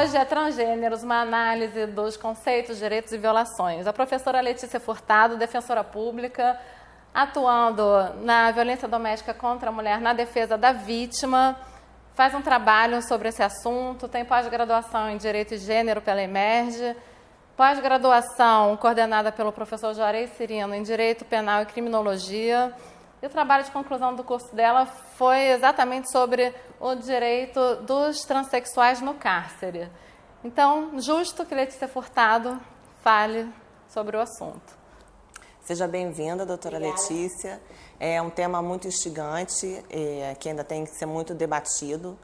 hoje é Transgêneros, uma análise dos conceitos, direitos e violações. A professora Letícia Furtado, defensora pública, atuando na violência doméstica contra a mulher na defesa da vítima, faz um trabalho sobre esse assunto, tem pós-graduação em Direito e Gênero pela Emerge, pós-graduação coordenada pelo professor Juarez Cirino em Direito Penal e Criminologia. E o trabalho de conclusão do curso dela foi exatamente sobre o direito dos transexuais no cárcere. Então, justo que Letícia Furtado fale sobre o assunto. Seja bem-vinda, doutora Letícia. É um tema muito instigante, que ainda tem que ser muito debatido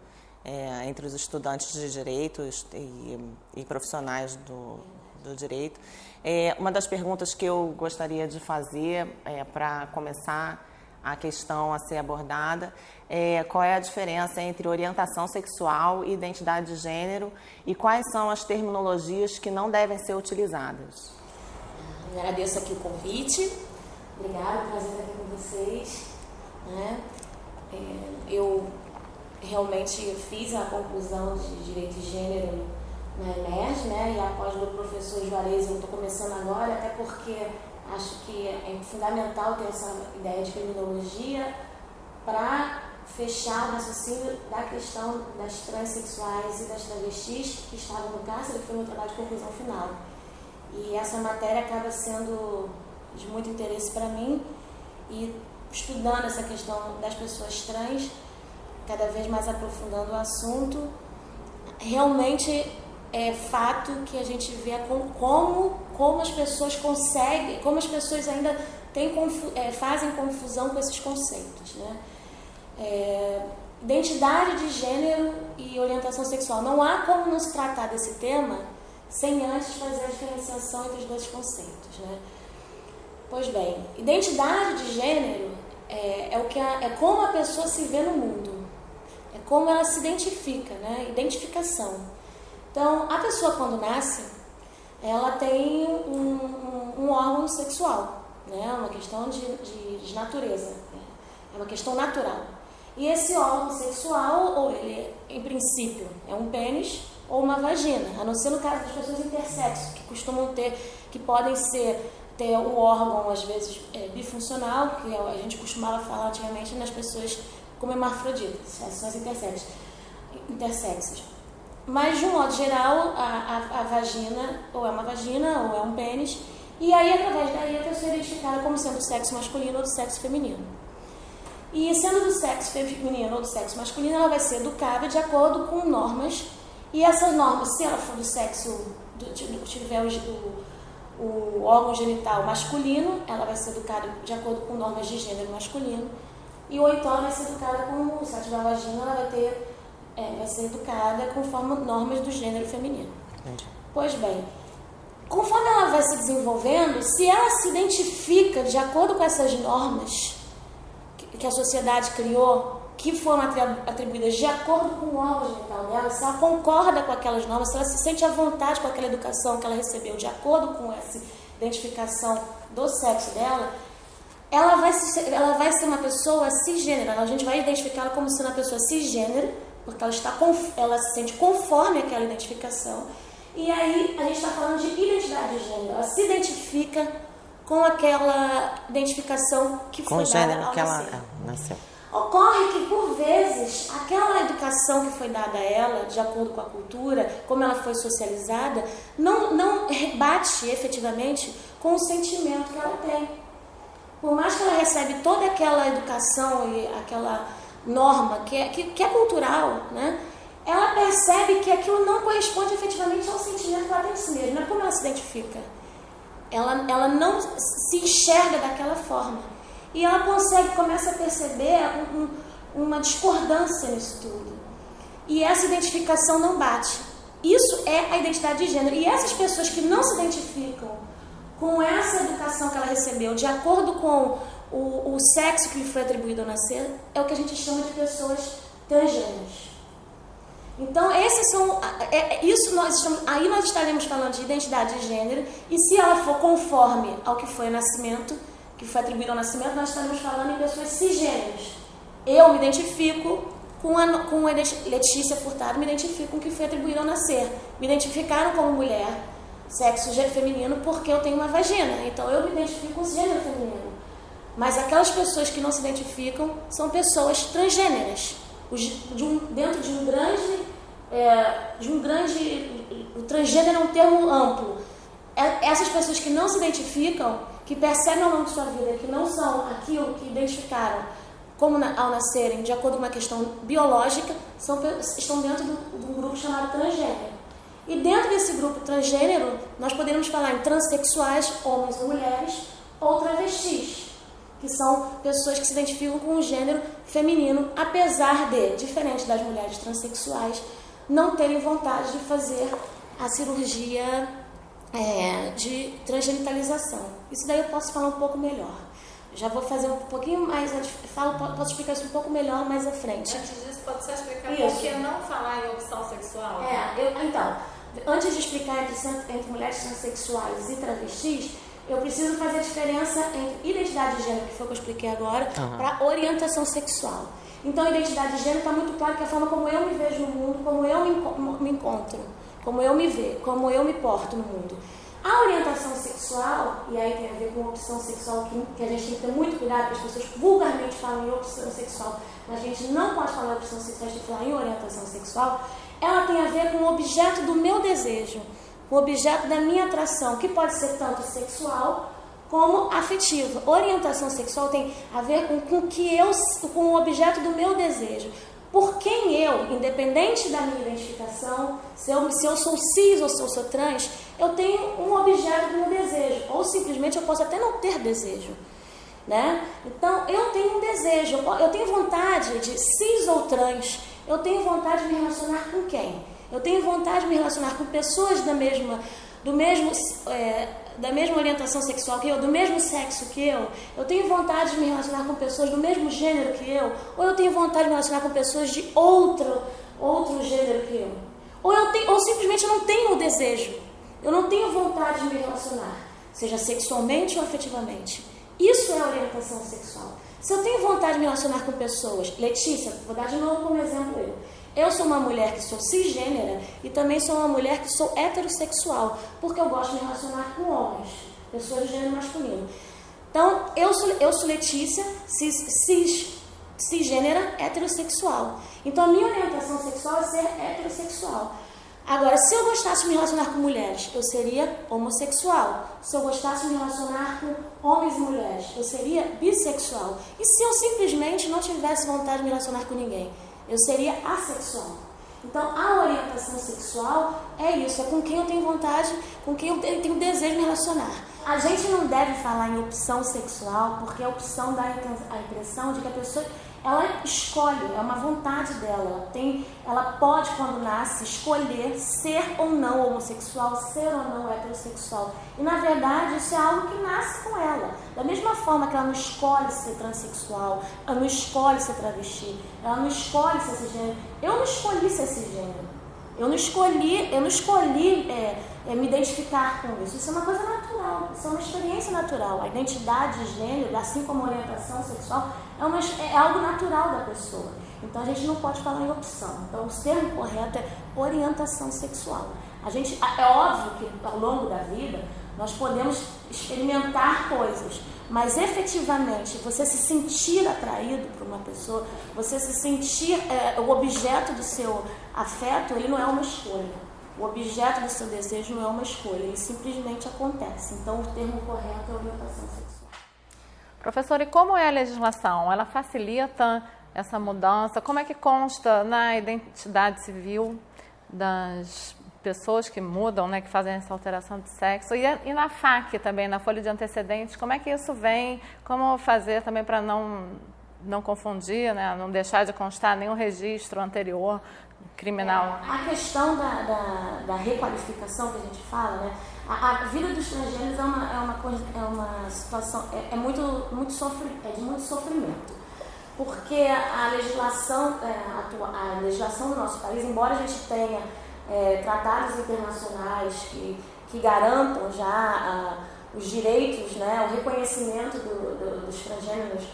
entre os estudantes de direito e profissionais do direito. Uma das perguntas que eu gostaria de fazer para começar a questão a ser abordada qual é a diferença entre orientação sexual e identidade de gênero e quais são as terminologias que não devem ser utilizadas. Eu agradeço aqui o convite, obrigada, prazer estar aqui com vocês. Eu realmente fiz a conclusão de Direito e Gênero na Emerge, e após o professor Juarez eu estou começando agora, até porque acho que é fundamental ter essa ideia de criminologia para fechar o raciocínio da questão das transexuais e das travestis que estavam no cárcere, que foi o meu trabalho de conclusão final. E essa matéria acaba sendo de muito interesse para mim, e estudando essa questão das pessoas trans, cada vez mais aprofundando o assunto, realmente é fato que a gente vê como as pessoas conseguem, como as pessoas ainda fazem confusão com esses conceitos, identidade de gênero e orientação sexual. Não há como não se tratar desse tema sem antes fazer a diferenciação entre os dois conceitos, Pois bem, identidade de gênero é como a pessoa se vê no mundo, é como ela se identifica, Identificação. Então, a pessoa quando nasce, ela tem um órgão sexual, É uma questão de natureza, é uma questão natural. E esse órgão sexual, ou ele, em princípio, é um pênis ou uma vagina, a não ser no caso das pessoas intersexo, que costumam que podem ter o órgão, às vezes, bifuncional, que a gente costumava falar antigamente nas pessoas como hermafroditas, as pessoas intersexos. Mas, de um modo geral, a vagina ou é uma vagina ou é um pênis, e aí, através daí, a pessoa é identificada como sendo do sexo masculino ou do sexo feminino. E, sendo do sexo feminino ou do sexo masculino, ela vai ser educada de acordo com normas, e essas normas, se ela for do sexo, tiver o órgão genital masculino, ela vai ser educada de acordo com normas de gênero masculino, ou então ela vai ser educada com, se ela tiver vagina, ela vai ser educada conforme normas do gênero feminino. Entendi. Pois bem, conforme ela vai se desenvolvendo, se ela se identifica de acordo com essas normas que a sociedade criou, que foram atribuídas de acordo com o órgão genital dela, se ela concorda com aquelas normas, se ela se sente à vontade com aquela educação que ela recebeu de acordo com essa identificação do sexo dela, ela vai ser uma pessoa cisgênero. A gente vai identificá-la como sendo uma pessoa cisgênero, porque ela se sente conforme aquela identificação. E aí a gente está falando de identidade de gênero. Ela se identifica com aquela identificação que foi dada ao nasceu. Ocorre que, por vezes, aquela educação que foi dada a ela, de acordo com a cultura, como ela foi socializada, não bate efetivamente com o sentimento que ela tem. Por mais que ela recebe toda aquela educação e aquela norma que é cultural, ela percebe que aquilo não corresponde efetivamente ao sentimento que ela tem de si mesma. Não é como ela se identifica. Ela não se enxerga daquela forma. E ela começa a perceber uma discordância nisso tudo. E essa identificação não bate. Isso é a identidade de gênero. E essas pessoas que não se identificam com essa educação que ela recebeu, de acordo com o sexo que lhe foi atribuído ao nascer, é o que a gente chama de pessoas transgêneros. Então, aí nós estaremos falando de identidade de gênero, e se ela for conforme ao que foi o nascimento, que foi atribuído ao nascimento, nós estaremos falando em pessoas cisgêneros. Eu me identifico com a Letícia Furtado, me identifico com o que foi atribuído ao nascer. Me identificaram como mulher, sexo feminino, porque eu tenho uma vagina. Então eu me identifico com o gênero feminino. Mas aquelas pessoas que não se identificam são pessoas transgêneras. Dentro de um grande... O transgênero é um termo amplo. Essas pessoas que não se identificam, que percebem ao longo de sua vida que não são aquilo que identificaram ao nascerem, de acordo com uma questão biológica, estão dentro de um grupo chamado transgênero. E dentro desse grupo transgênero, nós poderíamos falar em transexuais, homens ou mulheres, ou travestis, que são pessoas que se identificam com o gênero feminino, apesar de, diferente das mulheres transexuais, não terem vontade de fazer a cirurgia de transgenitalização. Isso daí eu posso falar um pouco melhor. Já vou fazer um pouquinho mais, posso explicar isso um pouco melhor mais à frente. Antes disso, pode você explicar por que não falar em opção sexual? Então, antes de explicar entre mulheres transexuais e travestis, eu preciso fazer a diferença entre identidade de gênero, que foi o que eu expliquei agora, para orientação sexual. Então, a identidade de gênero está muito clara, que é a forma como eu me vejo no mundo, como eu me encontro, como eu me vejo, como eu me porto no mundo. A orientação sexual, e aí tem a ver com opção sexual, que a gente tem que ter muito cuidado, porque as pessoas vulgarmente falam em opção sexual, mas a gente não pode falar em opção sexual, a gente tem que falar em orientação sexual. Ela tem a ver com o objeto do meu desejo, com o objeto da minha atração, que pode ser tanto sexual como afetiva. Orientação sexual tem a ver com o objeto do meu desejo. Por quem eu, independente da minha identificação, se eu sou cis ou se eu sou trans, eu tenho um objeto do meu desejo. Ou simplesmente eu posso até não ter desejo, né? Então, eu tenho um desejo, eu tenho vontade de cis ou trans, eu tenho vontade de me relacionar com quem? Eu tenho vontade de me relacionar com pessoas da mesma orientação sexual que eu, do mesmo sexo que eu tenho vontade de me relacionar com pessoas do mesmo gênero que eu, ou eu tenho vontade de me relacionar com pessoas de outro gênero que eu, ou simplesmente eu não tenho o desejo, eu não tenho vontade de me relacionar, seja sexualmente ou afetivamente. Isso é orientação sexual. Se eu tenho vontade de me relacionar com pessoas, Letícia, vou dar de novo como exemplo eu sou uma mulher que sou cisgênera e também sou uma mulher que sou heterossexual, porque eu gosto de me relacionar com homens, pessoas de gênero masculino. Então, eu sou Letícia, cisgênera, heterossexual. Então, a minha orientação sexual é ser heterossexual. Agora, se eu gostasse de me relacionar com mulheres, eu seria homossexual. Se eu gostasse de me relacionar com homens e mulheres, eu seria bissexual. E se eu simplesmente não tivesse vontade de me relacionar com ninguém, eu seria assexual. Então, a orientação sexual é isso, é com quem eu tenho vontade, com quem eu tenho desejo de me relacionar. A gente não deve falar em opção sexual, porque a opção dá a impressão de que a pessoa, ela escolhe, é uma vontade dela. Ela pode, quando nasce, escolher ser ou não homossexual, ser ou não heterossexual. E, na verdade, isso é algo que nasce com ela. Da mesma forma que ela não escolhe ser transexual, ela não escolhe ser travesti, ela não escolhe ser cisgênero. Eu não escolhi ser cisgênero. Eu não escolhi me identificar com isso. Isso é uma coisa natural, isso é uma experiência natural. A identidade de gênero, assim como a orientação sexual, é algo natural da pessoa. Então, a gente não pode falar em opção. Então, o termo correto é orientação sexual. É óbvio que, ao longo da vida, nós podemos experimentar coisas, mas, efetivamente, você se sentir atraído por uma pessoa, você se sentir o objeto do seu afeto, ele não é uma escolha. O objeto do seu desejo não é uma escolha, ele simplesmente acontece. Então, o termo correto é orientação sexual. Professora, e como é a legislação? Ela facilita essa mudança? Como é que consta na identidade civil das pessoas que mudam, né, que fazem essa alteração de sexo? E na FAQ também, na folha de antecedentes, como é que isso vem? Como fazer também para não confundir, né, não deixar de constar nenhum registro anterior criminal? A questão da requalificação que a gente fala, né? A vida dos transgêneros é uma situação de muito sofrimento, porque a legislação do nosso país, embora a gente tenha tratados internacionais que garantam já os direitos, né, o reconhecimento dos transgêneros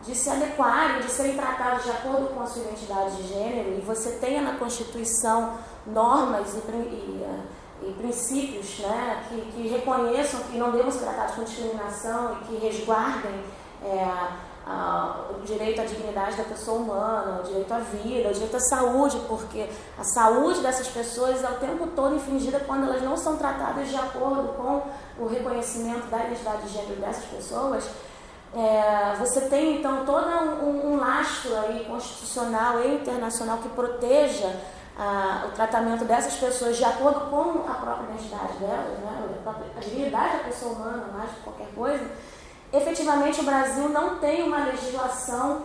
de se adequarem, de serem tratados de acordo com a sua identidade de gênero, e você tenha na Constituição normas e princípios, né, que reconheçam que não devem ser tratados com discriminação e que resguardem o direito à dignidade da pessoa humana, o direito à vida, o direito à saúde, porque a saúde dessas pessoas é o tempo todo infringida quando elas não são tratadas de acordo com o reconhecimento da identidade de gênero dessas pessoas. Você tem então todo um lastro aí constitucional e internacional que proteja o tratamento dessas pessoas de acordo com a própria identidade delas, né? A dignidade da pessoa humana, mais do que qualquer coisa. Efetivamente, o Brasil não tem uma legislação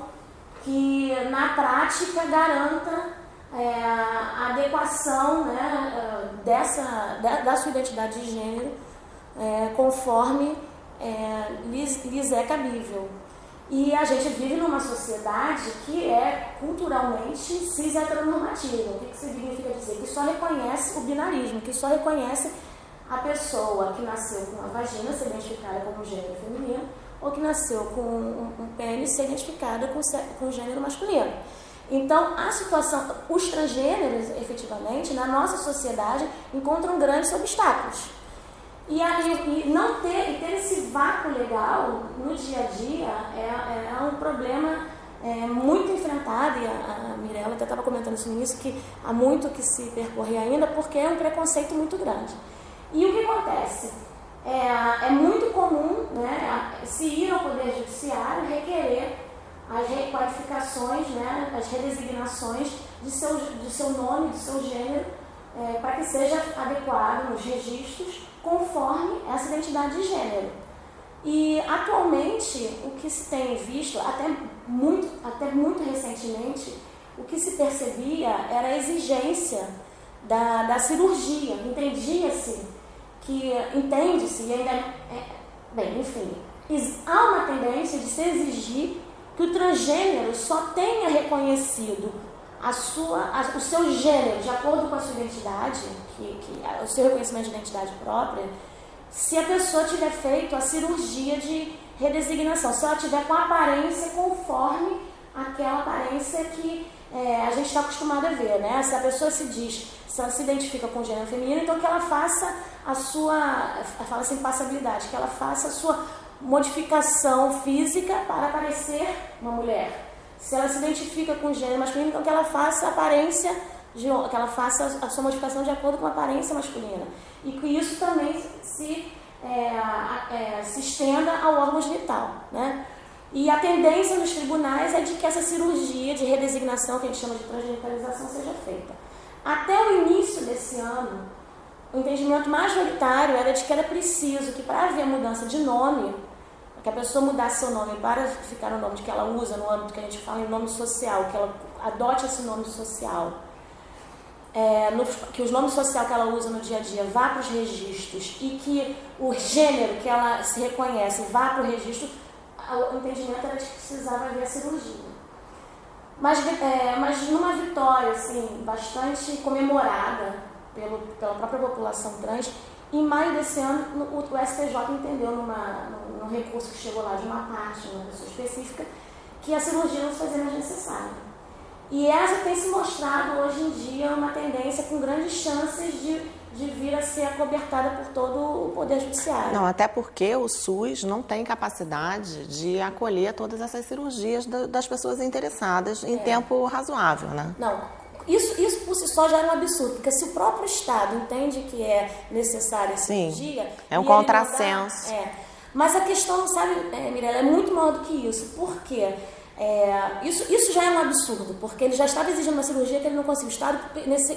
que, na prática, garanta a adequação, né, da sua identidade de gênero conforme lhes é cabível. E a gente vive numa sociedade que é culturalmente cis-heteronormativa. O que isso significa dizer? Que só reconhece o binarismo, que só reconhece a pessoa que nasceu com uma vagina ser identificada como gênero feminino ou que nasceu com um pênis ser identificada com gênero masculino. Então, a situação, os transgêneros, efetivamente, na nossa sociedade, encontram grandes obstáculos. E ter esse vácuo legal no dia a dia é um problema muito enfrentado, e a Mirella até estava comentando isso no início, que há muito que se percorrer ainda, porque é um preconceito muito grande. E o que acontece? É muito comum, né, se ir ao Poder Judiciário requerer as requalificações, né, as redesignações de seu nome, de seu gênero, para que seja adequado nos registros conforme essa identidade de gênero. E atualmente o que se tem visto, até muito recentemente, o que se percebia era a exigência da cirurgia. Entende-se, e ainda enfim, há uma tendência de se exigir que o transgênero só tenha reconhecido o seu gênero de acordo com a sua identidade, o seu reconhecimento de identidade própria, se a pessoa tiver feito a cirurgia de redesignação, se ela tiver com a aparência conforme aquela aparência que a gente está acostumado a ver, né? Se a pessoa se ela se identifica com o gênero feminino, então que ela faça fala-se em passabilidade, que ela faça a sua modificação física para parecer uma mulher. Se ela se identifica com o gênero masculino, então que ela faça que ela faça a sua modificação de acordo com a aparência masculina. E que isso também se estenda ao órgão genital, né? E a tendência nos tribunais é de que essa cirurgia de redesignação, que a gente chama de transgenitalização, seja feita. Até o início desse ano, o entendimento majoritário era de que era preciso que, para haver mudança de nome, que a pessoa mudasse seu nome para ficar no nome que ela usa, no âmbito que a gente fala em nome social, que ela adote esse nome social, que os nomes social que ela usa no dia a dia vá para os registros e que o gênero que ela se reconhece vá para o registro, o entendimento era de que precisava haver a cirurgia. Mas numa vitória assim, bastante comemorada pela própria população trans, em maio desse ano, o STJ entendeu num recurso que chegou lá de uma parte, uma pessoa específica, que a cirurgia não se fazia mais necessária. E essa tem se mostrado hoje em dia uma tendência com grandes chances de vir a ser acobertada por todo o Poder Judiciário. Não, até porque o SUS não tem capacidade de acolher todas essas cirurgias das pessoas interessadas em tempo razoável, né? Não. Isso por si só já é um absurdo, porque se o próprio Estado entende que é necessária a cirurgia... É um contrassenso. Mas a questão, sabe, Mirella, é muito maior do que isso. Por quê? Isso já é um absurdo, porque ele já estava exigindo uma cirurgia que ele não conseguiu. O Estado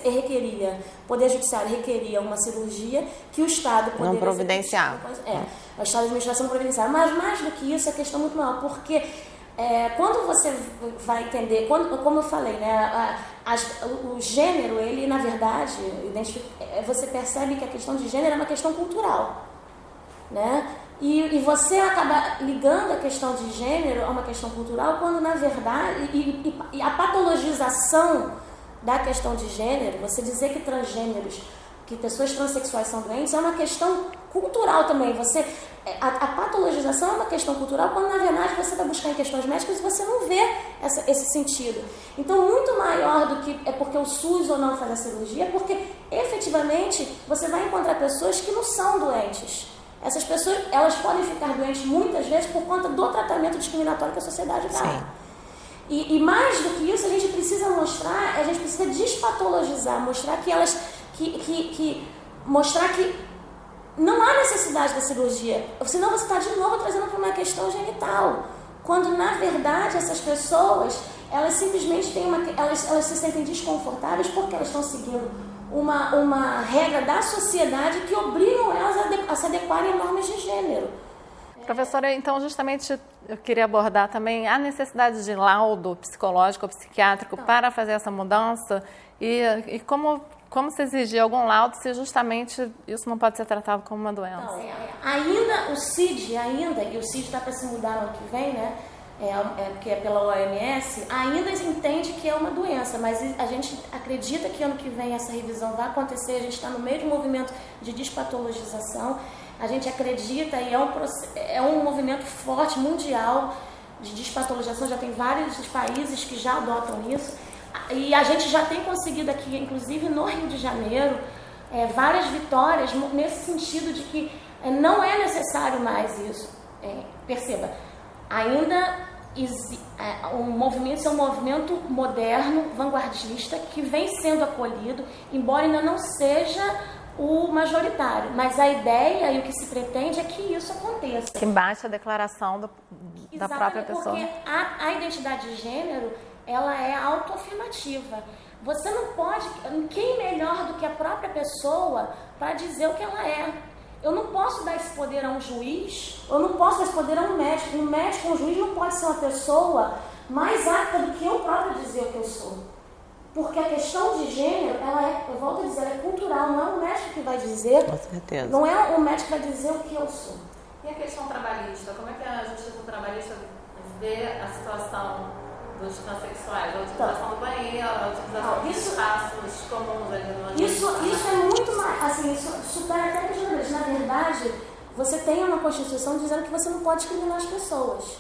requeria, o Poder Judiciário requeria uma cirurgia que o Estado poderia... Não providenciava. O Estado de Administração não providenciava. Mas mais do que isso, a questão é muito maior, porque... quando você vai entender, como eu falei, né, o gênero, ele na verdade, você percebe que a questão de gênero é uma questão cultural, né? E você acaba ligando a questão de gênero a uma questão cultural, quando na verdade, e a patologização da questão de gênero, você dizer que pessoas transexuais são doentes, é uma questão cultural também. a patologização é uma questão cultural, quando na verdade você vai buscar em questões médicas e você não vê esse sentido. Então, muito maior do que é porque o SUS ou não faz a cirurgia, é porque efetivamente você vai encontrar pessoas que não são doentes. Essas pessoas, elas podem ficar doentes muitas vezes por conta do tratamento discriminatório que a sociedade dá. E mais do que isso, a gente precisa mostrar, a gente precisa despatologizar, mostrar que elas, mostrar que não há necessidade da cirurgia, senão você está de novo trazendo para uma questão genital, quando na verdade essas pessoas, elas simplesmente têm elas se sentem desconfortáveis porque elas estão seguindo uma regra da sociedade que obrigam elas a se adequarem a normas de gênero. Professora, então justamente eu queria abordar também a necessidade de laudo psicológico ou psiquiátrico para fazer essa mudança e como se exigir algum laudo se justamente isso não pode ser tratado como uma doença? Não, ainda o CID, e o CID está para se mudar no ano que vem, né? Que é pela OMS, ainda entende que é uma doença, mas a gente acredita que ano que vem essa revisão vai acontecer, a gente está no meio de um movimento de despatologização, a gente acredita e é um movimento forte mundial de despatologização, já tem vários países que já adotam isso. E a gente já tem conseguido aqui, inclusive no Rio de Janeiro, várias vitórias nesse sentido de que não é necessário mais isso. Perceba, ainda esse é um movimento moderno, vanguardista, que vem sendo acolhido, embora ainda não seja o majoritário. Mas a ideia e o que se pretende é que isso aconteça. Que baixe a declaração da própria pessoa. Porque a identidade de gênero, ela é autoafirmativa. Você não pode... Quem melhor do que a própria pessoa para dizer o que ela é? Eu não posso dar esse poder a um juiz, eu não posso dar esse poder a um médico. Um médico, um juiz não pode ser uma pessoa mais apta do que eu própria dizer o que eu sou. Porque a questão de gênero, eu volto a dizer, ela é cultural, não é o médico que vai dizer. Com certeza. Não é o médico que vai dizer o que eu sou. E a questão trabalhista? Como é que a justiça trabalhista vê a situação dos transexuais, a utilização do banheiro, a utilização de espaços comuns ali no Isso é muito mais, assim, isso supera até questionamentos. Na verdade, você tem uma Constituição dizendo que você não pode discriminar as pessoas,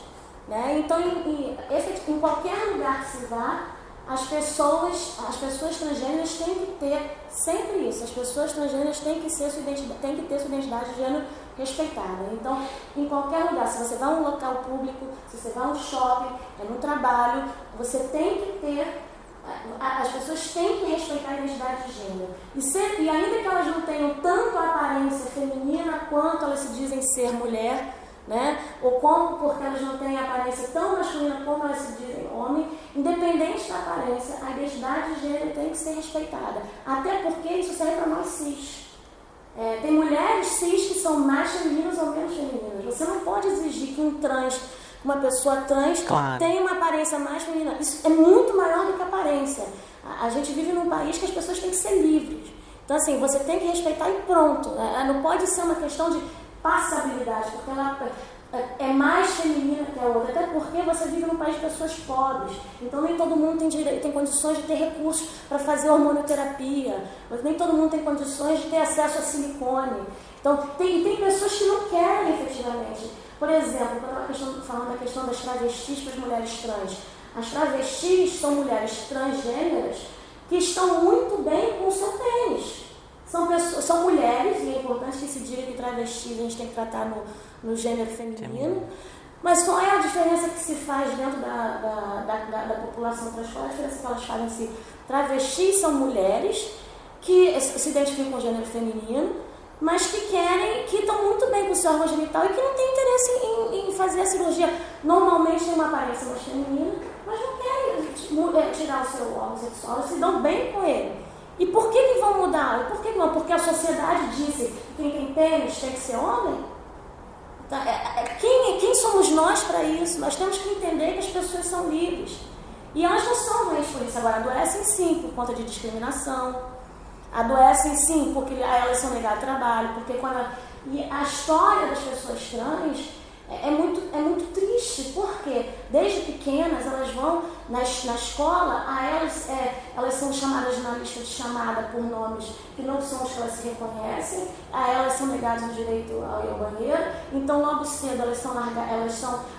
né? Então, em qualquer lugar que se vá, as pessoas transgêneras têm que ter sempre isso. As pessoas transgêneras têm que ter sua identidade de gênero respeitada. Então, em qualquer lugar, se você vai a um local público, se você vai a um shopping, no trabalho, você tem que ter, as pessoas têm que respeitar a identidade de gênero. E ainda que elas não tenham tanto a aparência feminina quanto elas se dizem ser mulher, né? Ou porque elas não têm a aparência tão masculina como elas se dizem homem, independente da aparência, a identidade de gênero tem que ser respeitada. Até porque isso serve para nós cis. Tem mulheres cis que são mais femininas ou menos femininas. Você não pode exigir que uma pessoa trans tenha uma aparência mais feminina. Isso é muito maior do que a aparência. A gente vive num país que as pessoas têm que ser livres. Então, assim, você tem que respeitar e pronto. Não pode ser uma questão de passabilidade, porque ela é mais feminina que a outra, até porque você vive num país de pessoas pobres, então nem todo mundo tem condições de ter recursos para fazer hormonioterapia, nem todo mundo tem condições de ter acesso a silicone. Então, tem pessoas que não querem efetivamente. Por exemplo, quando eu estava falando da questão das travestis para as mulheres trans, as travestis são mulheres transgêneras que estão muito bem com o seu pênis. São mulheres, e é importante que se diga que travestis a gente tem que tratar no gênero feminino. Mas qual é a diferença que se faz dentro da população trans? Qual é a diferença que elas fazem se travestis são mulheres que se identificam com o gênero feminino, mas que estão muito bem com o seu órgão genital e que não têm interesse em fazer a cirurgia. Normalmente tem uma aparência mais feminina, mas não querem tirar o seu órgão sexual, eles se dão bem com ele. E por que vão mudar? E por que não? Porque a sociedade disse que quem tem pênis tem que ser homem? Então, quem somos nós para isso? Nós temos que entender que as pessoas são livres. E elas não são doentes por isso. Agora, adoecem sim por conta de discriminação. Adoecem sim porque elas são negadas ao trabalho. Porque e a história das pessoas trans é muito triste. Porque desde pequenas elas vão religião, na escola, elas são chamadas na lista de chamada por nomes que não são os que elas se reconhecem, a elas são negados o direito ao ir ao banheiro, então logo cedo elas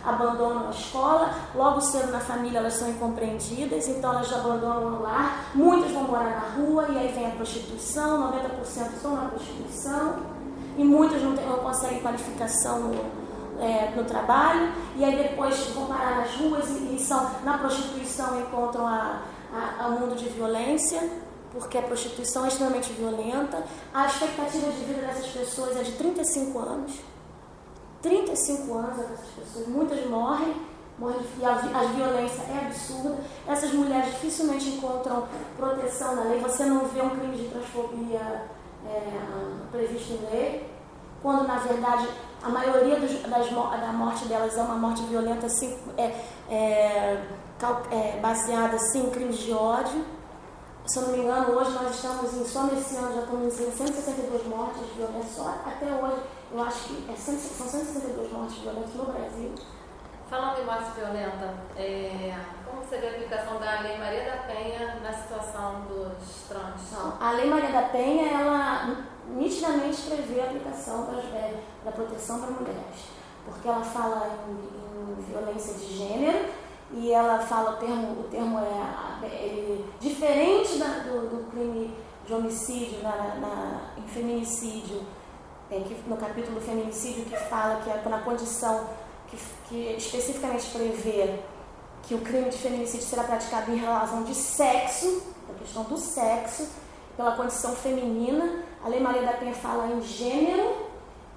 abandonam a escola, logo cedo na família elas são incompreendidas, então elas abandonam o lar, muitas vão morar na rua e aí vem a prostituição, 90% estão na prostituição e muitas não conseguem qualificação no trabalho, e aí depois vão parar nas ruas e na prostituição encontram o mundo de violência, porque a prostituição é extremamente violenta. A expectativa de vida dessas pessoas é de 35 anos. 35 anos dessas pessoas, muitas morrem e a violência é absurda. Essas mulheres dificilmente encontram proteção na lei. Você não vê um crime de transfobia previsto em lei, quando na verdade a maioria da morte delas é uma morte violenta, assim, baseada assim, em crimes de ódio. Se eu não me engano, hoje nós estamos só nesse ano já estamos em 162 mortes violentas, só até hoje eu acho que são 162 mortes violentas no Brasil. Falando em morte violenta, como você vê a aplicação da Lei Maria da Penha na situação dos trans? A Lei Maria da Penha, ela nitidamente prevê a aplicação da proteção para mulheres, porque ela fala em violência de gênero e ela fala, o termo é diferente do crime de homicídio em feminicídio, no capítulo feminicídio, que fala que é na condição que especificamente prevê que o crime de feminicídio será praticado em razão de sexo, da questão do sexo, pela condição feminina. A Lei Maria da Penha fala em gênero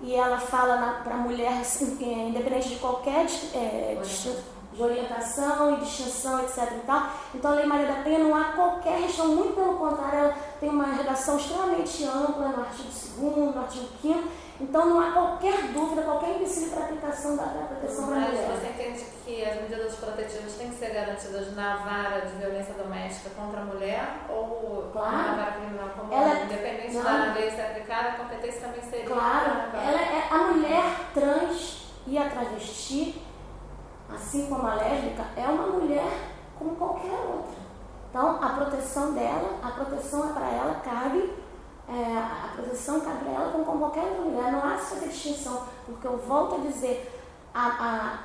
e ela fala para a mulher, independente de qualquer de orientação e distinção, etc. e tal. Então a Lei Maria da Penha não há qualquer restrição, muito pelo contrário, ela tem uma redação extremamente ampla no artigo 2º, no artigo 5º. Então não há qualquer dúvida, qualquer empecilho para a aplicação da proteção da mulher. Mas você entende que as medidas protetivas têm que ser garantidas na vara de violência doméstica contra a mulher ou na vara criminal comum? Independente da lei ser aplicada, a competência também seria... Claro, a mulher trans e a travesti, assim como a lésbica, é uma mulher como qualquer outra. Então a proteção dela, a proteção é para ela, a proteção cabe a ela como qualquer outra mulher. Não há essa distinção, porque eu volto a dizer, a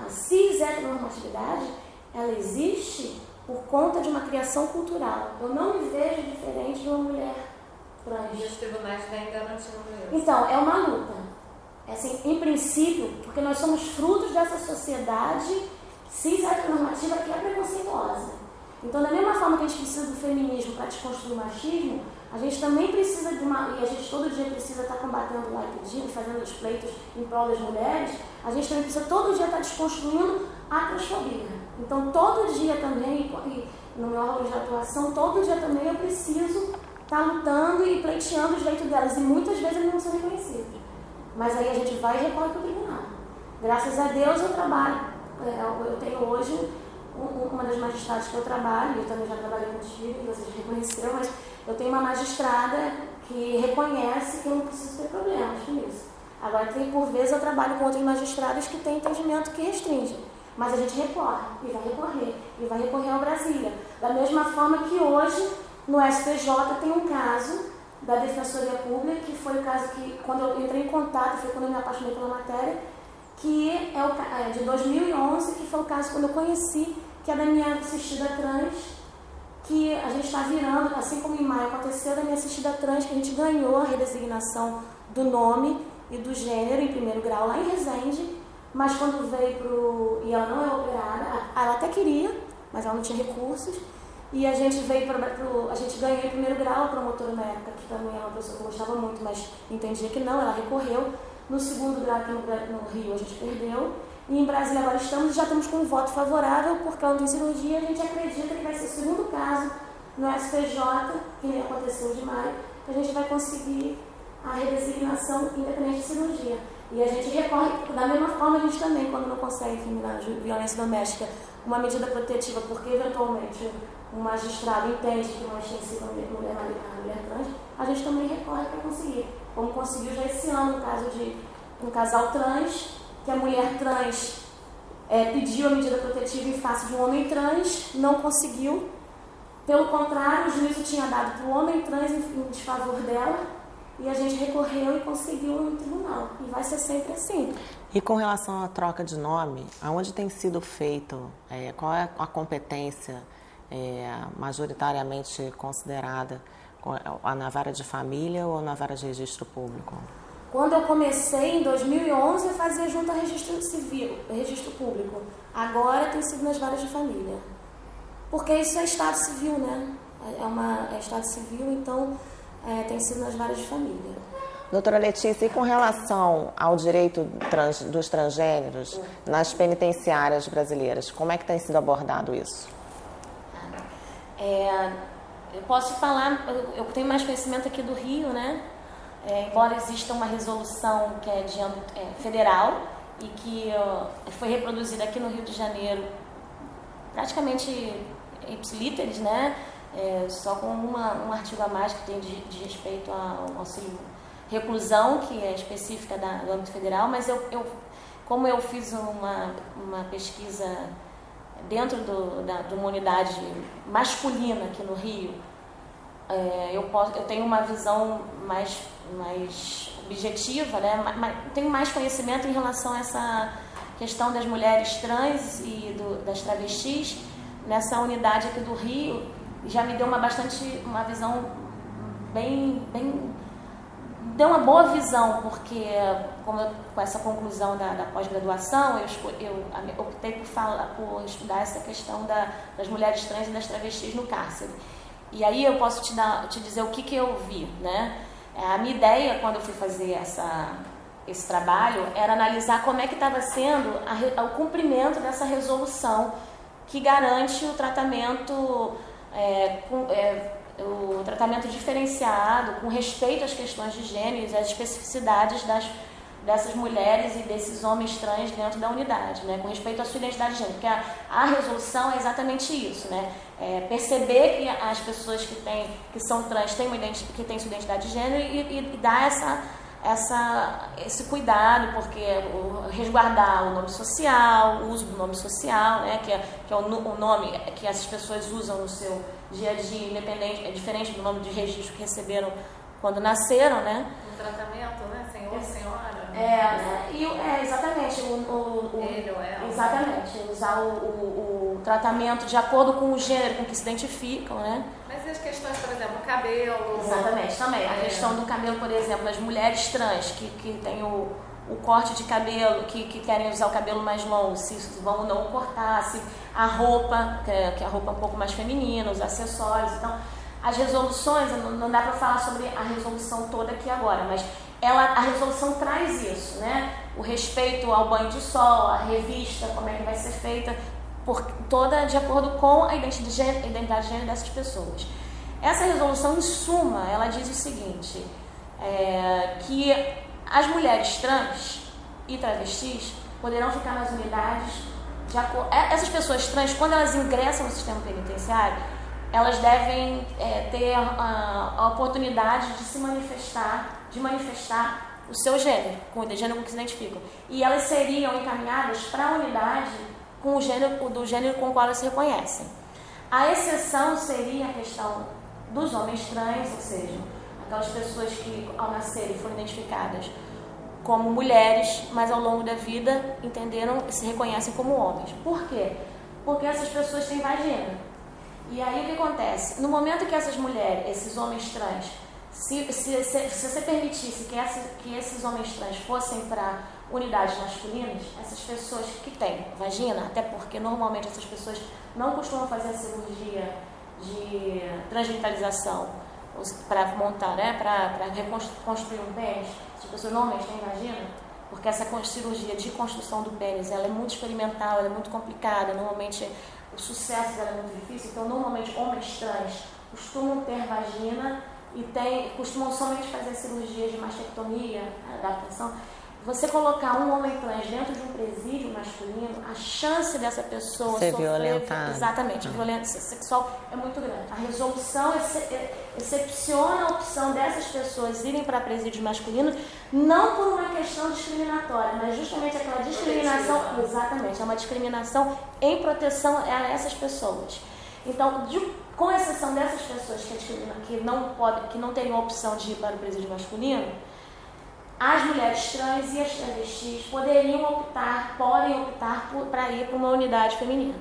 cis-heteronormatividade, ela existe por conta de uma criação cultural. Eu não me vejo diferente de uma mulher trans. E os tribunais vêm garantindo isso. Então, é uma luta. Assim, em princípio, porque nós somos frutos dessa sociedade cis-heteronormativa que é preconceituosa. Então, da mesma forma que a gente precisa do feminismo para desconstruir o machismo, a gente também precisa e a gente todo dia precisa estar combatendo lá e pedindo, fazendo os pleitos em prol das mulheres, a gente também precisa todo dia estar desconstruindo a transfobia. Então, todo dia também, e no meu rol de atuação, todo dia também eu preciso estar lutando e pleiteando os direitos delas, e muitas vezes eles não são reconhecidos. Mas aí a gente vai e recorre para o tribunal. Graças a Deus eu trabalho, eu tenho hoje uma das magistradas que eu trabalho, eu também já trabalhei contigo, vocês reconheceram, mas eu tenho uma magistrada que reconhece que eu não preciso ter problemas com isso. Agora, por vezes, eu trabalho com outras magistradas que têm entendimento que restringe, mas a gente recorre, e vai recorrer ao Brasília. Da mesma forma que hoje, no STJ, tem um caso da Defensoria Pública, que foi o caso que, quando eu entrei em contato, foi quando eu me apaixonei pela matéria, que é de 2011, que foi o caso quando eu conheci, que é da minha assistida trans, que a gente está virando, assim como em maio aconteceu da minha assistida trans, que a gente ganhou a redesignação do nome e do gênero em primeiro grau lá em Resende, mas quando veio e ela não é operada, ela até queria, mas ela não tinha recursos, e a gente a gente ganhou em primeiro grau, a promotora na época, que também é uma pessoa que eu gostava muito, mas entendia que não, ela recorreu. No segundo grau aqui no Rio a gente perdeu, e em Brasília agora já estamos com um voto favorável, porque ela não tem cirurgia, a gente acredita que vai ser o segundo caso no STJ, que nem aconteceu de maio, que a gente vai conseguir a redesignação independente de cirurgia. E a gente recorre, da mesma forma a gente também, quando não consegue eliminar a violência doméstica, uma medida protetiva, porque eventualmente um magistrado entende que não é extensiva a mulher trans, a gente também recorre para conseguir. Como conseguiu já esse ano, no caso de um casal trans, que a mulher trans pediu a medida protetiva em face de um homem trans, não conseguiu. Pelo contrário, o juízo tinha dado para o homem trans em desfavor dela, e a gente recorreu e conseguiu no tribunal. E vai ser sempre assim. E com relação à troca de nome, aonde tem sido feito, qual é a competência majoritariamente considerada, na vara de família ou na vara de registro público? Quando eu comecei, em 2011, eu fazia junto ao registro civil, registro público. Agora tem sido nas varas de família. Porque isso é Estado civil, né? É Estado civil, então tem sido nas varas de família. Doutora Letícia, e com relação ao direito dos transgêneros nas penitenciárias brasileiras, como é que tem sido abordado isso? Eu posso falar, eu tenho mais conhecimento aqui do Rio, né? Embora exista uma resolução que é de âmbito federal e que foi reproduzida aqui no Rio de Janeiro praticamente ipsilíteres, né? Só com um artigo a mais que tem de respeito ao auxílio reclusão, que é específica do âmbito federal, mas como eu fiz uma pesquisa dentro de uma unidade masculina aqui no Rio, eu tenho uma visão mais objetiva, né? Tenho mais conhecimento em relação a essa questão das mulheres trans e das travestis. Nessa unidade aqui do Rio, já me deu uma visão deu uma boa visão, porque com essa conclusão da pós-graduação, eu optei por estudar essa questão das mulheres trans e das travestis no cárcere. E aí eu posso te dizer o que eu vi, né? A minha ideia, quando eu fui fazer esse trabalho, era analisar como é que estava sendo o cumprimento dessa resolução que garante o tratamento o tratamento diferenciado, com respeito às questões de gênero e às especificidades dessas mulheres e desses homens trans dentro da unidade, né? Com respeito à sua identidade de gênero, porque a resolução é exatamente isso, né? Perceber que as pessoas que são trans que têm sua identidade de gênero e dar esse cuidado, porque resguardar o nome social, o uso do nome social, né, que é o nome que essas pessoas usam no seu dia a dia, independente, é diferente do nome de registro que receberam quando nasceram, né? O tratamento, né? Senhor, senhora. Exatamente. Ele ou ela. Exatamente. Usar o tratamento de acordo com o gênero com que se identificam, né? Mas e as questões, por exemplo, o cabelo? Exatamente, também. A questão do cabelo, por exemplo, as mulheres trans que têm o corte de cabelo, que querem usar o cabelo mais longo, se vão ou não cortar, se a roupa, que a roupa é um pouco mais feminina, os acessórios. Então, as resoluções, não dá para falar sobre a resolução toda aqui agora, mas a resolução traz isso, né? O respeito ao banho de sol, a revista, como é que vai ser feita, toda de acordo com a identidade de gênero dessas pessoas. Essa resolução, em suma, ela diz o seguinte, que as mulheres trans e travestis poderão ficar nas unidades de acordo. Essas pessoas trans, quando elas ingressam no sistema penitenciário, elas devem ter a oportunidade de se manifestar, o seu gênero, com o gênero com que se identificam. E elas seriam encaminhadas para a unidade com do gênero com o qual elas se reconhecem. A exceção seria a questão dos homens trans, ou seja, aquelas pessoas que ao nascerem foram identificadas como mulheres, mas ao longo da vida entenderam e se reconhecem como homens. Por quê? Porque essas pessoas têm vagina. E aí o que acontece? No momento que essas mulheres, esses homens trans, se você permitisse que esses homens trans fossem para unidades masculinas, essas pessoas que têm vagina, até porque normalmente essas pessoas não costumam fazer a cirurgia de transgenitalização para montar, né, para reconstruir um pênis, as pessoas normalmente têm vagina, porque essa cirurgia de construção do pênis ela é muito experimental, ela é muito complicada, normalmente o sucesso dela é muito difícil, então normalmente homens trans costumam ter vagina e costumam somente fazer cirurgias de mastectomia, adaptação, você colocar um homem trans dentro de um presídio masculino, a chance dessa pessoa ser sofrer violentada. Exatamente, violência sexual é muito grande. A resolução excepciona a opção dessas pessoas irem para presídios masculinos, não por uma questão discriminatória, mas justamente aquela discriminação, exatamente, é uma discriminação em proteção a essas pessoas. Então, com exceção dessas pessoas que não têm a opção de ir para o presídio masculino, as mulheres trans e as travestis podem optar para ir para uma unidade feminina.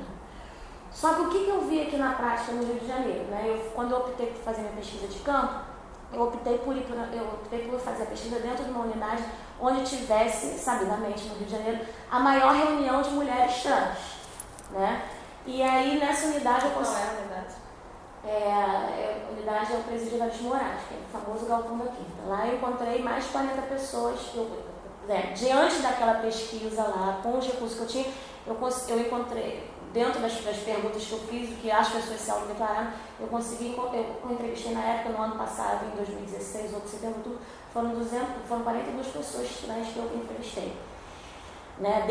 Só que o que eu vi aqui na prática no Rio de Janeiro, né? Quando eu optei por fazer minha pesquisa de campo, eu optei por fazer a pesquisa dentro de uma unidade onde tivesse, sabidamente, no Rio de Janeiro, a maior reunião de mulheres trans, né? E aí, nessa unidade, eu consegui... Qual é a unidade? A unidade é o Presídio Evaristo Moraes, que é o famoso Galpão da Quinta. Lá eu encontrei mais de 40 pessoas. Diante daquela pesquisa lá, com os recursos que eu tinha, eu encontrei, dentro das perguntas que eu fiz, o que as pessoas se autodeclararam, eu entrevistei na época, no ano passado, em 2016, 8 de setembro, tudo, foram 42 pessoas trans que eu entrevistei. Né,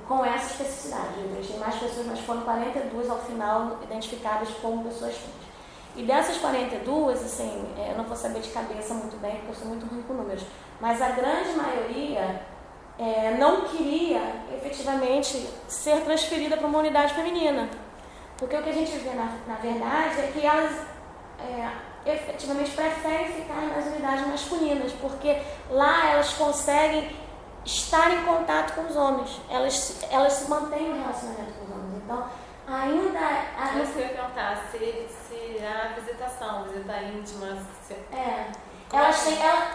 com essa especificidade. Eu entrevistei mais pessoas, mas foram 42 ao final identificadas como pessoas trans. E dessas 42, assim, eu não vou saber de cabeça muito bem, porque eu sou muito ruim com números, mas a grande maioria não queria efetivamente ser transferida para uma unidade feminina. Porque o que a gente vê, na verdade, é que elas efetivamente preferem ficar nas unidades masculinas, porque lá elas conseguem estar em contato com os homens, elas se mantêm no relacionamento com os homens. Então, ainda... Isso que eu ia perguntar, se há visitação, visita íntima...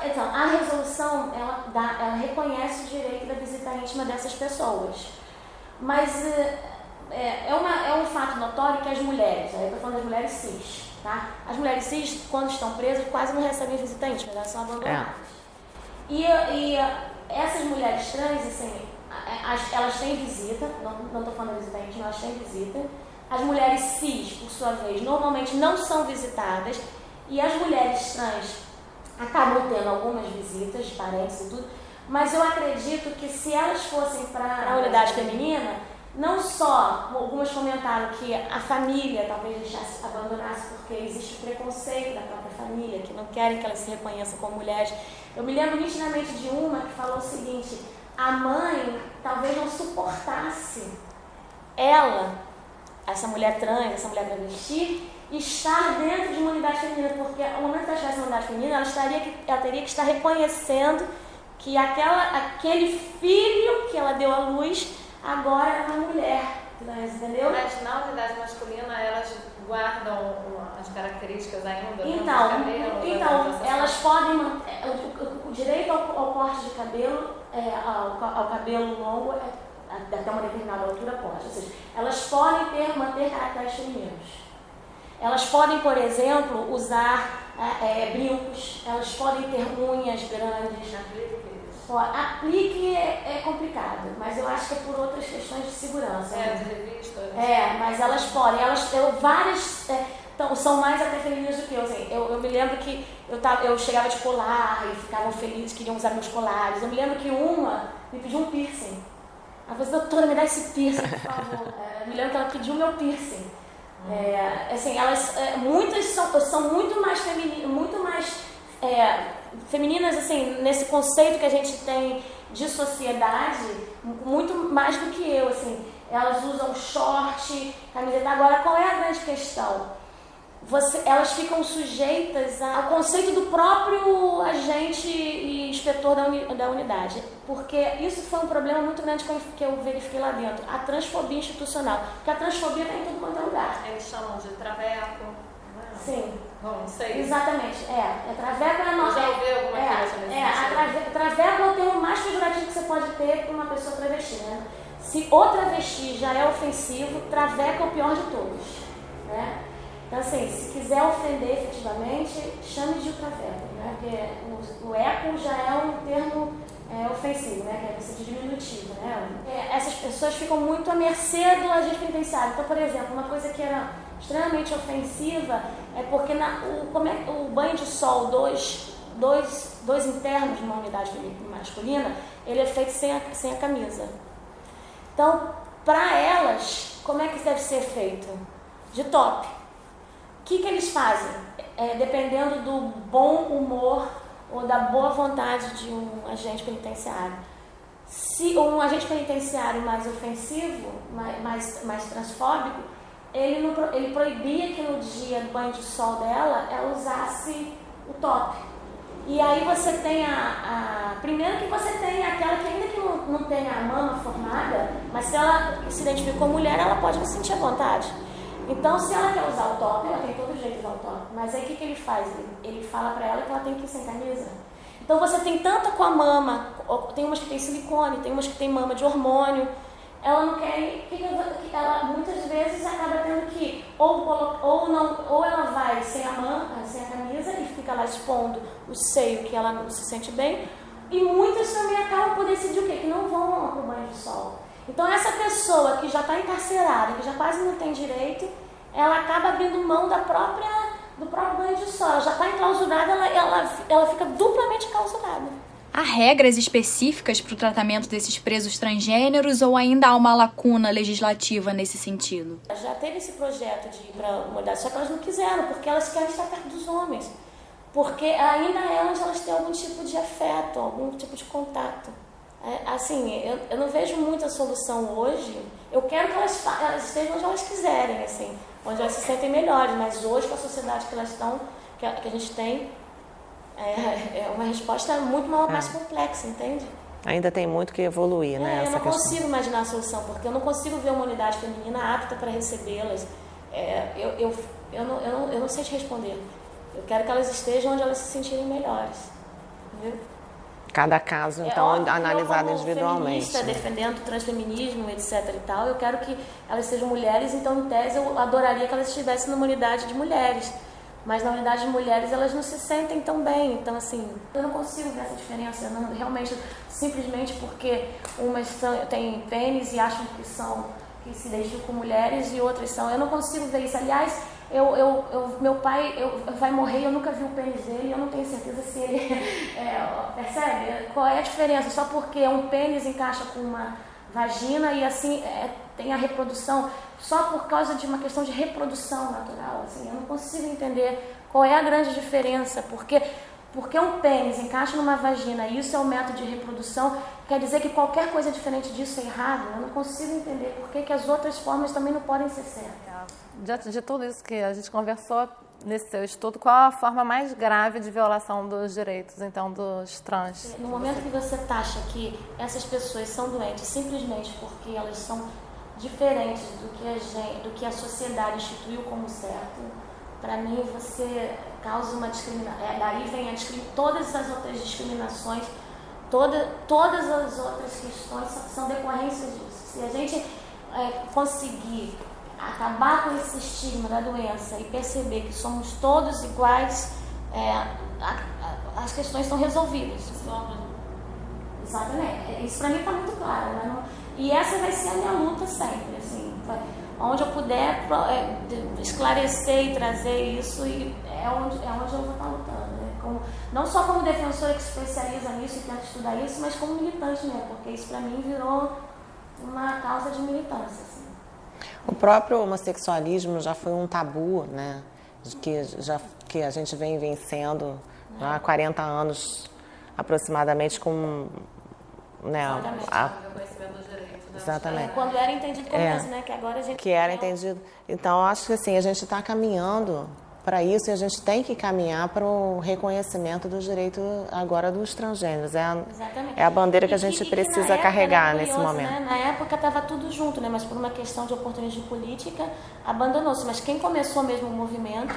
Então, a resolução, ela reconhece o direito da visita íntima dessas pessoas. Mas é um fato notório que as mulheres, aí eu estou falando das mulheres cis, tá? As mulheres cis, quando estão presas, quase não recebem visita íntima, elas são abandonadas. E essas mulheres trans, assim, elas têm visita, não estou falando da visita íntima, elas têm visita. As mulheres cis, por sua vez, normalmente não são visitadas, e as mulheres trans acabam tendo algumas visitas de parentes e tudo, mas eu acredito que se elas fossem para a unidade feminina, não só, algumas comentaram que a família talvez deixasse, abandonasse porque existe o preconceito da própria família, que não querem que elas se reconheçam como mulheres. Eu me lembro nitidamente de uma que falou o seguinte: a mãe talvez não suportasse essa mulher trans, essa mulher travesti, estar dentro de uma unidade feminina, porque no momento que ela estivesse na unidade feminina, ela teria que estar reconhecendo que aquele filho que ela deu à luz agora era uma mulher trans, entendeu? Mas na unidade masculina elas guardam as características ainda? Então elas podem manter o direito ao corte de cabelo, ao cabelo longo, até uma determinada altura pode. Ou seja, elas podem manter caracteres femininos. Elas podem, por exemplo, usar brincos, elas podem ter unhas grandes. Aplique é complicado, mas eu acho que é por outras questões de segurança. De revista. Mas elas podem. Várias são mais até femininas do que eu. Assim, eu me lembro que eu chegava de colar e ficavam felizes, queriam usar meus colares. Eu me lembro que uma me pediu um piercing. Ela falou assim: doutora, me dá esse piercing, por favor. Eu me lembro que ela pediu meu piercing. Muitas são muito mais femininas, assim, nesse conceito que a gente tem de sociedade, muito mais do que eu, assim. Elas usam short, camiseta. Agora, qual é a grande questão? Elas ficam sujeitas ao conceito do próprio agente e inspetor da unidade, porque isso foi um problema muito grande que eu verifiquei lá dentro, a transfobia institucional, porque a transfobia está em todo quanto é lugar. Eles chamam de traveco. Sim. Não sei. Exatamente. Traveco é a nossa. Já ouviu alguma coisa nesse Traveco é o termo mais pejorativo que você pode ter para uma pessoa travesti, né? Se o travesti já é ofensivo, traveco é o pior de todos, né? Então, assim, se quiser ofender efetivamente, chame de traveco, né? Porque o eco já é um termo ofensivo, né? Que é esse diminutivo, né? Essas pessoas ficam muito à mercê do agente penitenciário. Então, por exemplo, uma coisa que era extremamente ofensiva é porque o banho de sol 2 dois internos de uma unidade masculina, ele é feito sem a camisa. Então, para elas, como é que isso deve ser feito? De top. O que eles fazem? Dependendo do bom humor ou da boa vontade de um agente penitenciário. Se um agente penitenciário mais ofensivo, mais transfóbico, ele proibia que no dia do banho de sol dela, ela usasse o top. E aí você tem primeiro que você tem aquela que ainda que não tenha a mama formada, mas se ela se identificou mulher, ela pode se sentir à vontade. Então, se ela quer usar o top, ela tem todo jeito de usar o top. Mas aí o que ele faz? Ele fala pra ela que ela tem que ir sem camisa. Então você tem tanto com a mama, tem umas que tem silicone, tem umas que tem mama de hormônio. Ela não quer, ela muitas vezes acaba tendo que ou ela vai sem a camisa e fica lá expondo o seio que ela não se sente bem, e muitas também acabam por decidir o quê? Que não vão para o banho de sol. Então essa pessoa que já está encarcerada, que já quase não tem direito, ela acaba abrindo mão do próprio banho de sol. Ela já está enclausurada, ela fica duplamente enclausurada. Há regras específicas para o tratamento desses presos transgêneros ou ainda há uma lacuna legislativa nesse sentido? Já teve esse projeto de ir para a unidade, só que elas não quiseram, porque elas querem estar perto dos homens. Porque ainda é onde elas têm algum tipo de afeto, algum tipo de contato. Eu não vejo muita solução hoje. Eu quero que elas estejam onde elas quiserem, assim, onde elas se sentem melhores, mas hoje, com a sociedade que elas estão, que a gente tem, é uma resposta muito mais complexa, entende? Ainda tem muito que evoluir, né? Eu não consigo imaginar a solução, porque eu não consigo ver uma unidade feminina apta para recebê-las. Eu não sei te responder. Eu quero que elas estejam onde elas se sentirem melhores. Entendeu? Cada caso, então, analisado individualmente. Feminista, defendendo o transfeminismo, etc. e tal, eu quero que elas sejam mulheres, então, em tese, eu adoraria que elas estivessem numa unidade de mulheres. Mas na unidade de mulheres elas não se sentem tão bem. Então, assim, eu não consigo ver essa diferença. Não, realmente, simplesmente porque umas têm pênis e acham que se identificam com mulheres e outras são. Eu não consigo ver isso. Aliás, meu pai vai morrer e eu nunca vi o pênis dele. Eu não tenho certeza se ele... percebe? Qual é a diferença? Só porque um pênis encaixa com uma vagina e assim tem a reprodução... Só por causa de uma questão de reprodução natural, assim, eu não consigo entender qual é a grande diferença, porque um pênis encaixa numa vagina e isso é um método de reprodução, quer dizer que qualquer coisa diferente disso é errado. Eu não consigo entender por que as outras formas também não podem ser certas. Diante de tudo isso que a gente conversou nesse seu estudo, qual a forma mais grave de violação dos direitos, então, dos trans? No momento que você taxa que essas pessoas são doentes simplesmente porque elas são diferentes do que a sociedade instituiu como certo, para mim você causa uma discriminação. Daí vem todas as outras discriminações, todas as outras questões são decorrências disso. Se a gente conseguir acabar com esse estigma da doença e perceber que somos todos iguais, as questões estão resolvidas. Exatamente. Isso para mim está muito claro, né? E essa vai ser a minha luta sempre, assim, onde eu puder esclarecer e trazer isso, e é onde eu vou estar lutando, né? Não só como defensora que se especializa nisso e tenta estudar isso, mas como militante mesmo, porque isso para mim virou uma causa de militância. Assim. O próprio homossexualismo já foi um tabu, né? Que a gente vem vencendo há 40 anos aproximadamente com... Né, Exatamente. Quando era entendido como isso, né? Que agora a gente... Que era entendido. Então, acho que assim, a gente está caminhando para isso e a gente tem que caminhar para o reconhecimento dos direitos agora dos transgêneros. É a bandeira que a gente precisa carregar nesse momento. Né? Na época estava tudo junto, né? Mas por uma questão de oportunismo política, abandonou-se. Mas quem começou mesmo o movimento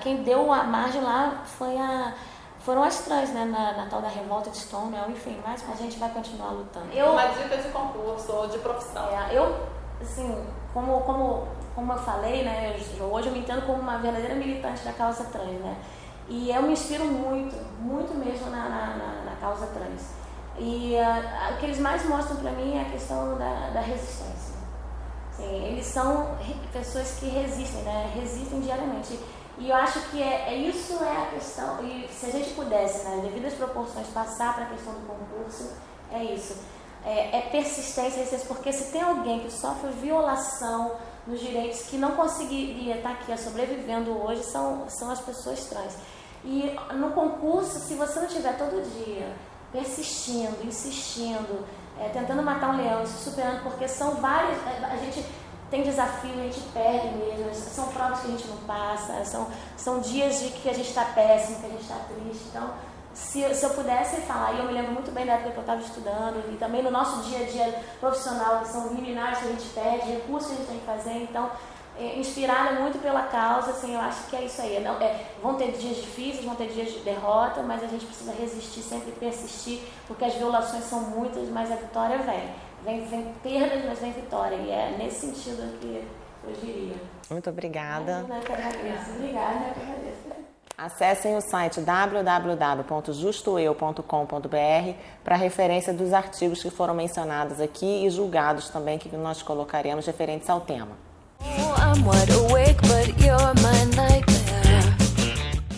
quem deu a margem lá foram as trans, né, na tal da revolta de Stonewall, enfim, mas a gente vai continuar lutando. Uma dica de concurso ou de profissão. Assim, como eu falei, né, hoje eu me entendo como uma verdadeira militante da causa trans, né, e eu me inspiro muito, muito mesmo na causa trans. E o que eles mais mostram para mim é a questão da resistência. Assim, eles são pessoas que resistem, né, resistem diariamente. E eu acho que isso é a questão, e se a gente pudesse, nas devidas proporções, passar para a questão do concurso, é isso. É persistência, porque se tem alguém que sofre violação nos direitos que não conseguiria estar aqui sobrevivendo hoje, são as pessoas trans. E no concurso, se você não estiver todo dia persistindo, insistindo, tentando matar um leão, se superando, porque são várias, a gente tem desafio, a gente perde mesmo, são provas que a gente não passa, são dias de que a gente está péssimo, que a gente está triste. Então, se eu pudesse falar, e eu me lembro muito bem da época que eu estava estudando, e também no nosso dia a dia profissional, que são liminares que a gente pede, recursos que a gente tem que fazer, então, inspirada muito pela causa, assim, eu acho que é isso aí. Vão ter dias difíceis, vão ter dias de derrota, mas a gente precisa resistir, sempre persistir, porque as violações são muitas, mas a vitória vem. Vem perdas, mas vem vitória. E é nesse sentido que eu diria. Muito obrigada. Obrigada, eu que agradeço. Acessem o site www.justoeu.com.br para referência dos artigos que foram mencionados aqui e julgados também, que nós colocaremos referentes ao tema. I'm wide awake, but you're